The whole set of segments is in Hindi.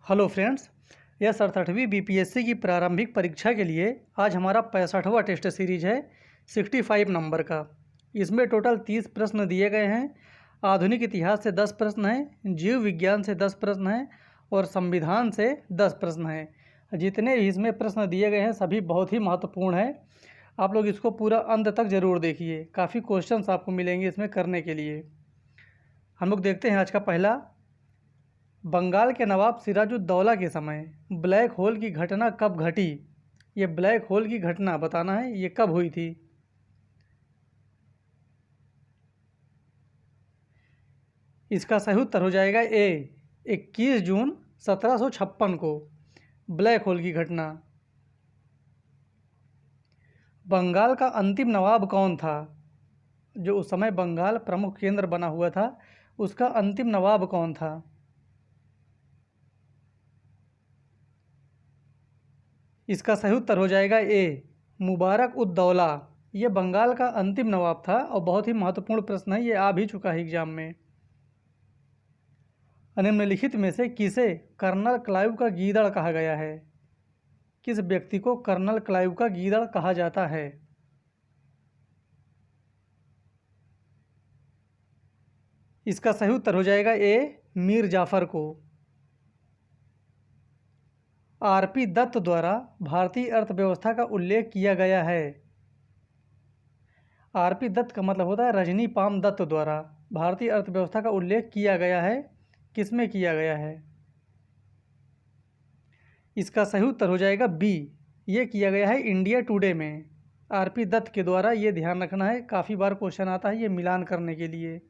हेलो फ्रेंड्स, यह 67वीं बीपीएससी की प्रारंभिक परीक्षा के लिए आज हमारा 65वां टेस्ट सीरीज है 65 नंबर का। इसमें टोटल 30 प्रश्न दिए गए हैं। आधुनिक इतिहास से 10 प्रश्न हैं, जीव विज्ञान से 10 प्रश्न हैं और संविधान से 10 प्रश्न हैं। जितने भी इसमें प्रश्न दिए गए हैं सभी बहुत ही महत्वपूर्ण हैं। आप लोग इसको पूरा अंत तक ज़रूर देखिए, काफ़ी क्वेश्चंस आपको मिलेंगे इसमें करने के लिए। हम लोग देखते हैं आज का पहला। बंगाल के नवाब सिराजुद्दौला के समय ब्लैक होल की घटना कब घटी? ये ब्लैक होल की घटना बताना है, ये कब हुई थी? इसका सही उत्तर हो जाएगा ए, 21 जून 1756 को ब्लैक होल की घटना। बंगाल का अंतिम नवाब कौन था? जो उस समय बंगाल प्रमुख केंद्र बना हुआ था, उसका अंतिम नवाब कौन था? इसका सही उत्तर हो जाएगा ए, मुबारक उद दौला। ये बंगाल का अंतिम नवाब था और बहुत ही महत्वपूर्ण प्रश्न है, ये आ भी चुका है एग्जाम में। निम्नलिखित में से किसे कर्नल क्लाइव का गीदड़ कहा गया है? किस व्यक्ति को कर्नल क्लाइव का गीदड़ कहा जाता है? इसका सही उत्तर हो जाएगा ए, मीर जाफर को। आरपी दत्त द्वारा भारतीय अर्थव्यवस्था का उल्लेख किया गया है। आरपी दत्त का मतलब होता है रजनी पाम दत्त द्वारा भारतीय अर्थव्यवस्था का उल्लेख किया गया है। किसमें किया गया है? इसका सही उत्तर हो जाएगा बी, ये किया गया है इंडिया टुडे में। आरपी दत्त के द्वारा, ये ध्यान रखना है, काफ़ी बार क्वेश्चन आता है ये मिलान करने के लिए।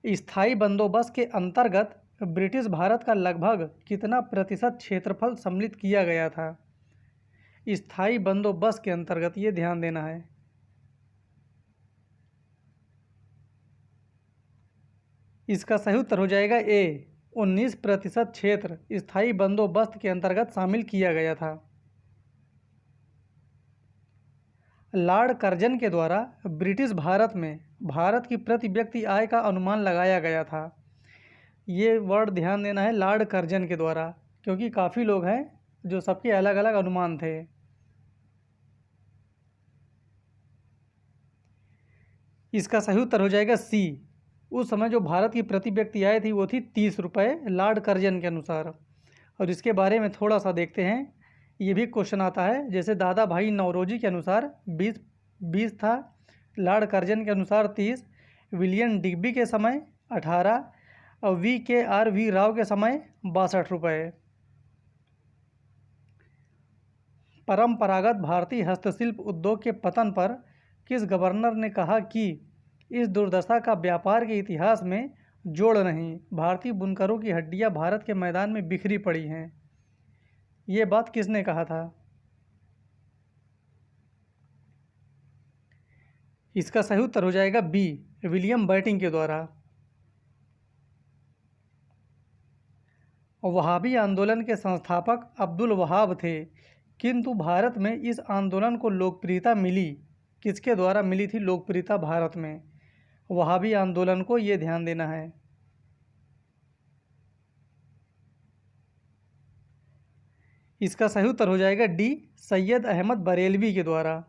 स्थायी बंदोबस्त के अंतर्गत ब्रिटिश भारत का लगभग कितना प्रतिशत क्षेत्रफल सम्मिलित किया गया था? स्थायी बंदोबस्त के अंतर्गत, ये ध्यान देना है। इसका सही उत्तर हो जाएगा ए, 19% क्षेत्र स्थायी बंदोबस्त के अंतर्गत शामिल किया गया था। लॉर्ड कर्जन के द्वारा ब्रिटिश भारत में भारत की प्रति व्यक्ति आय का अनुमान लगाया गया था। ये वर्ड ध्यान देना है, लॉर्ड कर्जन के द्वारा, क्योंकि काफ़ी लोग हैं जो सबके अलग अलग अनुमान थे। इसका सही उत्तर हो जाएगा सी, उस समय जो भारत की प्रति व्यक्ति आय थी वो थी 30 रुपये लॉर्ड कर्जन के अनुसार। और इसके बारे में थोड़ा सा देखते हैं, ये भी क्वेश्चन आता है। जैसे दादा भाई नौरोजी के अनुसार 20 था, लॉर्ड कर्जन के अनुसार 30, विलियम डिग्बी के समय 18 और वी राव के समय 62 रुपये। परंपरागत भारतीय हस्तशिल्प उद्योग के पतन पर किस गवर्नर ने कहा कि इस दुर्दशा का व्यापार के इतिहास में जोड़ नहीं, भारतीय बुनकरों की हड्डियां भारत के मैदान में बिखरी पड़ी हैं? ये बात किसने कहा था? इसका सही उत्तर हो जाएगा बी, विलियम बेंटिंक के द्वारा। वहाबी आंदोलन के संस्थापक अब्दुल वहाब थे, किंतु भारत में इस आंदोलन को लोकप्रियता मिली, किसके द्वारा मिली थी लोकप्रियता भारत में वहाबी आंदोलन को? ये ध्यान देना है। इसका सही उत्तर हो जाएगा डी, सैयद अहमद बरेलवी के द्वारा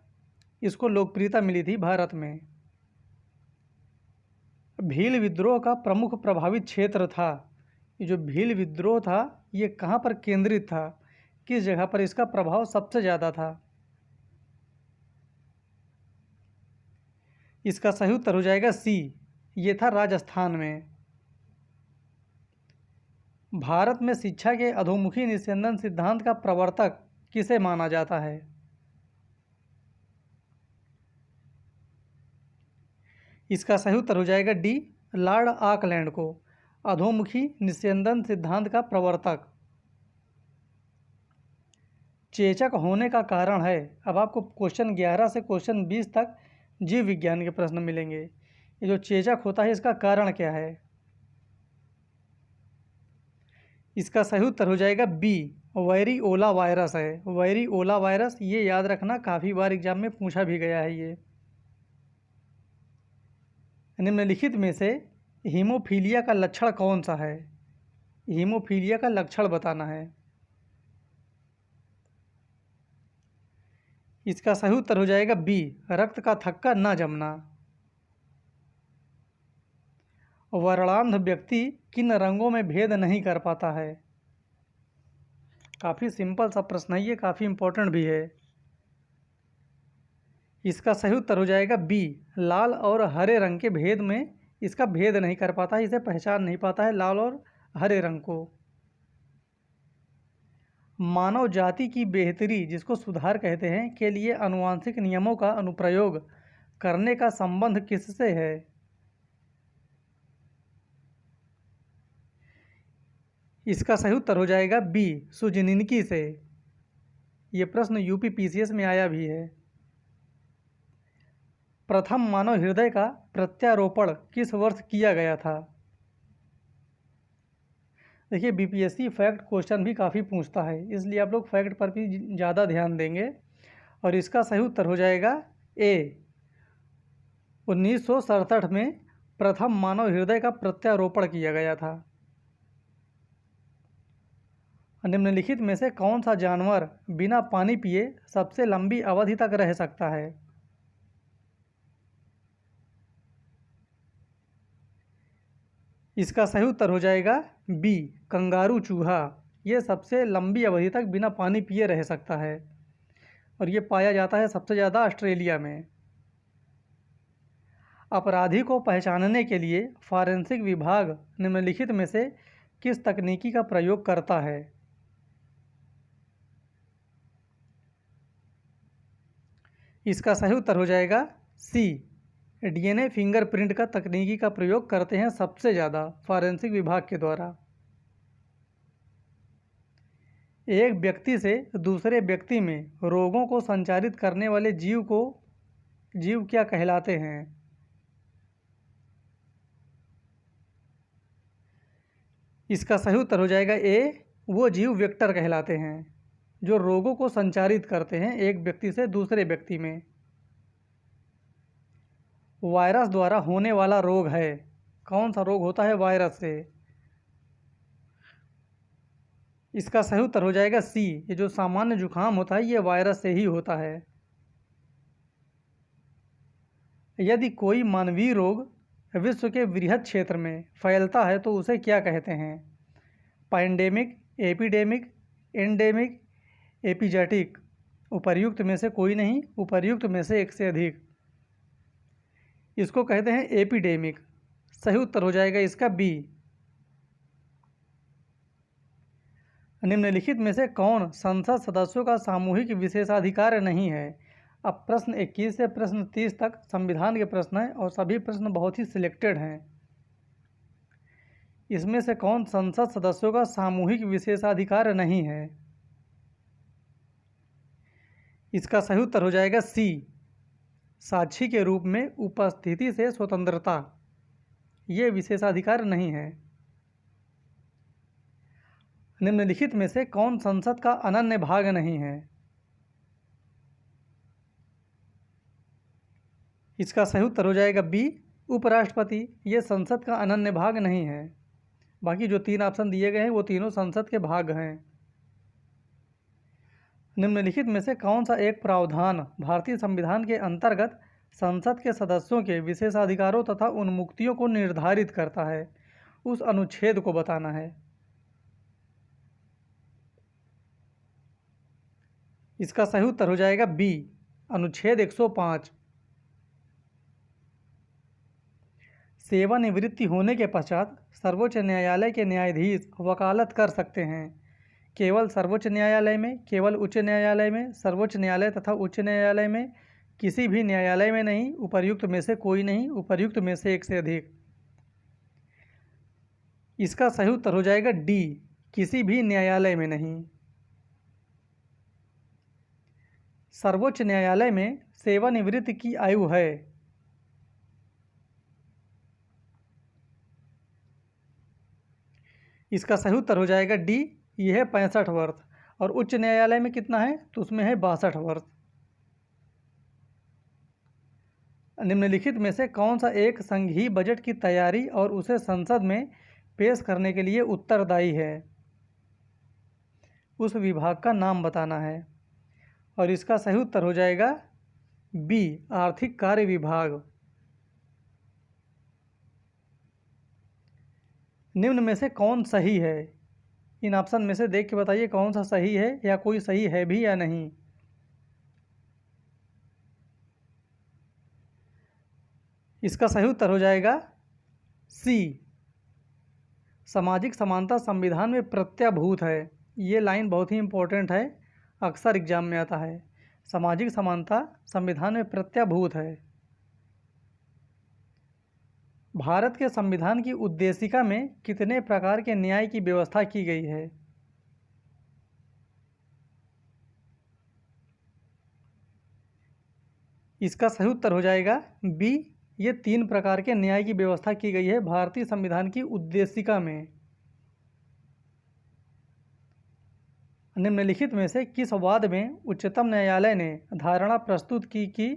इसको लोकप्रियता मिली थी भारत में। भील विद्रोह का प्रमुख प्रभावित क्षेत्र था, ये जो भील विद्रोह था ये कहाँ पर केंद्रित था? किस जगह पर इसका प्रभाव सबसे ज़्यादा था? इसका सही उत्तर हो जाएगा सी, ये था राजस्थान में। भारत में शिक्षा के अधोमुखी निस्यंदन सिद्धांत का प्रवर्तक किसे माना जाता है? इसका सही उत्तर हो जाएगा डी, लॉर्ड ऑकलैंड को अधोमुखी निस्यंदन सिद्धांत का प्रवर्तक। चेचक होने का कारण है, अब आपको क्वेश्चन 11 से क्वेश्चन 20 तक जीव विज्ञान के प्रश्न मिलेंगे। ये जो चेचक होता है इसका कारण क्या है? इसका सही उत्तर हो जाएगा बी, वेरिओला वायरस है। वेरिओला वायरस, ये याद रखना, काफ़ी बार एग्जाम में पूछा भी गया है। ये निम्नलिखित में से हीमोफीलिया का लक्षण कौन सा है? हीमोफीलिया का लक्षण बताना है। इसका सही उत्तर हो जाएगा बी, रक्त का थक्का न जमना। वर्णांध व्यक्ति किन रंगों में भेद नहीं कर पाता है? काफ़ी सिंपल सा प्रश्न है, ये काफ़ी इंपॉर्टेंट भी है। इसका सही उत्तर हो जाएगा बी, लाल और हरे रंग के भेद में इसका भेद नहीं कर पाता है, इसे पहचान नहीं पाता है लाल और हरे रंग को। मानव जाति की बेहतरी, जिसको सुधार कहते हैं, के लिए आनुवांशिक नियमों का अनुप्रयोग करने का संबंध किससे है? इसका सही उत्तर हो जाएगा बी, सुजनिनकी से। ये प्रश्न यूपी पीसीएस में आया भी है। प्रथम मानव हृदय का प्रत्यारोपण किस वर्ष किया गया था? देखिए, बीपीएससी फैक्ट क्वेश्चन भी काफ़ी पूछता है, इसलिए आप लोग फैक्ट पर भी ज़्यादा ध्यान देंगे। और इसका सही उत्तर हो जाएगा ए, 1967 में प्रथम मानव हृदय का प्रत्यारोपण किया गया था। निम्नलिखित में से कौन सा जानवर बिना पानी पिए सबसे लंबी अवधि तक रह सकता है? इसका सही उत्तर हो जाएगा बी, कंगारू चूहा। ये सबसे लंबी अवधि तक बिना पानी पिए रह सकता है और ये पाया जाता है सबसे ज़्यादा ऑस्ट्रेलिया में। अपराधी को पहचानने के लिए फॉरेंसिक विभाग निम्नलिखित में से किस तकनीकी का प्रयोग करता है? इसका सही उत्तर हो जाएगा सी, डीएनए फिंगरप्रिंट का तकनीकी का प्रयोग करते हैं सबसे ज़्यादा फॉरेंसिक विभाग के द्वारा। एक व्यक्ति से दूसरे व्यक्ति में रोगों को संचारित करने वाले जीव क्या कहलाते हैं? इसका सही उत्तर हो जाएगा ए, वो जीव वेक्टर कहलाते हैं जो रोगों को संचारित करते हैं एक व्यक्ति से दूसरे व्यक्ति में। वायरस द्वारा होने वाला रोग है, कौन सा रोग होता है वायरस से? इसका सही उत्तर हो जाएगा सी, ये जो सामान्य जुकाम होता है ये वायरस से ही होता है। यदि कोई मानवीय रोग विश्व के वृहद क्षेत्र में फैलता है तो उसे क्या कहते हैं? Pandemic, epidemic, endemic, epizootic. उपर्युक्त में से कोई नहीं, उपर्युक्त में से एक से अधिक। इसको कहते हैं एपिडेमिक। सही उत्तर हो जाएगा इसका बी। निम्नलिखित में से कौन संसद सदस्यों का सामूहिक विशेषाधिकार नहीं है? अब प्रश्न 21 से प्रश्न 30 तक संविधान के प्रश्न हैं और सभी प्रश्न बहुत ही सिलेक्टेड हैं। इसमें से कौन संसद सदस्यों का सामूहिक विशेषाधिकार नहीं है? इसका सही उत्तर हो जाएगा सी, साक्षी के रूप में उपस्थिति से स्वतंत्रता। ये विशेषाधिकार नहीं है। निम्नलिखित में से कौन संसद का अनन्य भाग नहीं है? इसका सही उत्तर हो जाएगा बी, उपराष्ट्रपति। ये संसद का अनन्य भाग नहीं है। बाकी जो 3 ऑप्शन दिए गए हैं वो तीनों संसद के भाग हैं। निम्नलिखित में से कौन सा एक प्रावधान भारतीय संविधान के अंतर्गत संसद के सदस्यों के विशेषाधिकारों तथा उन्मुक्तियों को निर्धारित करता है? उस अनुच्छेद को बताना है। इसका सही उत्तर हो जाएगा बी, अनुच्छेद 105। सेवानिवृत्ति होने के पश्चात सर्वोच्च न्यायालय के न्यायाधीश वकालत कर सकते हैं केवल सर्वोच्च न्यायालय में, केवल उच्च न्यायालय में, सर्वोच्च न्यायालय तथा उच्च न्यायालय में, किसी भी न्यायालय में नहीं, उपर्युक्त में से कोई नहीं, उपर्युक्त में से एक से अधिक। इसका सही उत्तर हो जाएगा डी, किसी भी न्यायालय में नहीं। सर्वोच्च न्यायालय में सेवानिवृत्ति की आयु है। इसका सही उत्तर हो जाएगा डी, यह है 65 वर्ष। और उच्च न्यायालय में कितना है तो उसमें है 62 वर्ष। निम्नलिखित में से कौन सा एक संघीय बजट की तैयारी और उसे संसद में पेश करने के लिए उत्तरदायी है, उस विभाग का नाम बताना है। और इसका सही उत्तर हो जाएगा बी, आर्थिक कार्य विभाग। निम्न में से कौन सही है? इन ऑप्शन में से देख के बताइए कौन सा सही है या कोई सही है भी या नहीं। इसका सही उत्तर हो जाएगा सी, सामाजिक समानता संविधान में प्रत्याभूत है। ये लाइन बहुत ही इम्पोर्टेंट है, अक्सर एग्जाम में आता है। सामाजिक समानता संविधान में प्रत्याभूत है। भारत के संविधान की उद्देशिका में कितने प्रकार के न्याय की व्यवस्था की गई है? इसका सही उत्तर हो जाएगा बी, ये 3 प्रकार के न्याय की व्यवस्था की गई है भारतीय संविधान की उद्देशिका में। निम्नलिखित में से किस वाद में उच्चतम न्यायालय ने धारणा प्रस्तुत की कि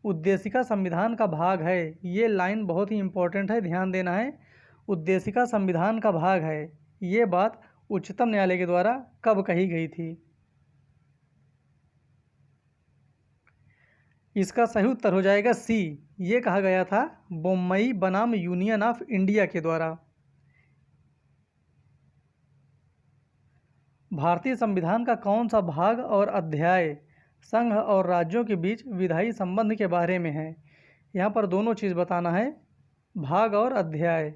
उद्देशिका संविधान का भाग है? ये लाइन बहुत ही इम्पोर्टेंट है, ध्यान देना है। उद्देशिका संविधान का भाग है, ये बात उच्चतम न्यायालय के द्वारा कब कही गई थी? इसका सही उत्तर हो जाएगा सी, ये कहा गया था बम्बई बनाम यूनियन ऑफ इंडिया के द्वारा। भारतीय संविधान का कौन सा भाग और अध्याय संघ और राज्यों के बीच विधायी संबंध के बारे में है? यहाँ पर दोनों चीज़ बताना है, भाग और अध्याय।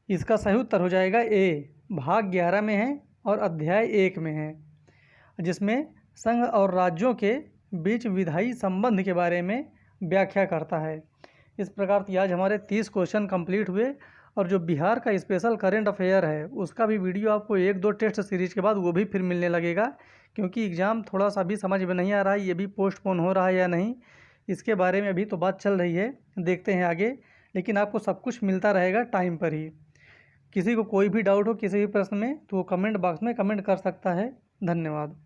इसका सही उत्तर हो जाएगा ए, भाग 11 में है और अध्याय 1 में है, जिसमें संघ और राज्यों के बीच विधायी संबंध के बारे में व्याख्या करता है। इस प्रकार से आज हमारे 30 क्वेश्चन कंप्लीट हुए। और जो बिहार का स्पेशल करंट अफेयर है उसका भी वीडियो आपको 1-2 टेस्ट सीरीज के बाद वो भी फिर मिलने लगेगा, क्योंकि एग्ज़ाम थोड़ा सा भी समझ में नहीं आ रहा है, ये भी पोस्टपोन हो रहा है या नहीं, इसके बारे में अभी तो बात चल रही है, देखते हैं आगे। लेकिन आपको सब कुछ मिलता रहेगा टाइम पर ही। किसी को कोई भी डाउट हो किसी भी प्रश्न में तो वो कमेंट बॉक्स में कमेंट कर सकता है। धन्यवाद।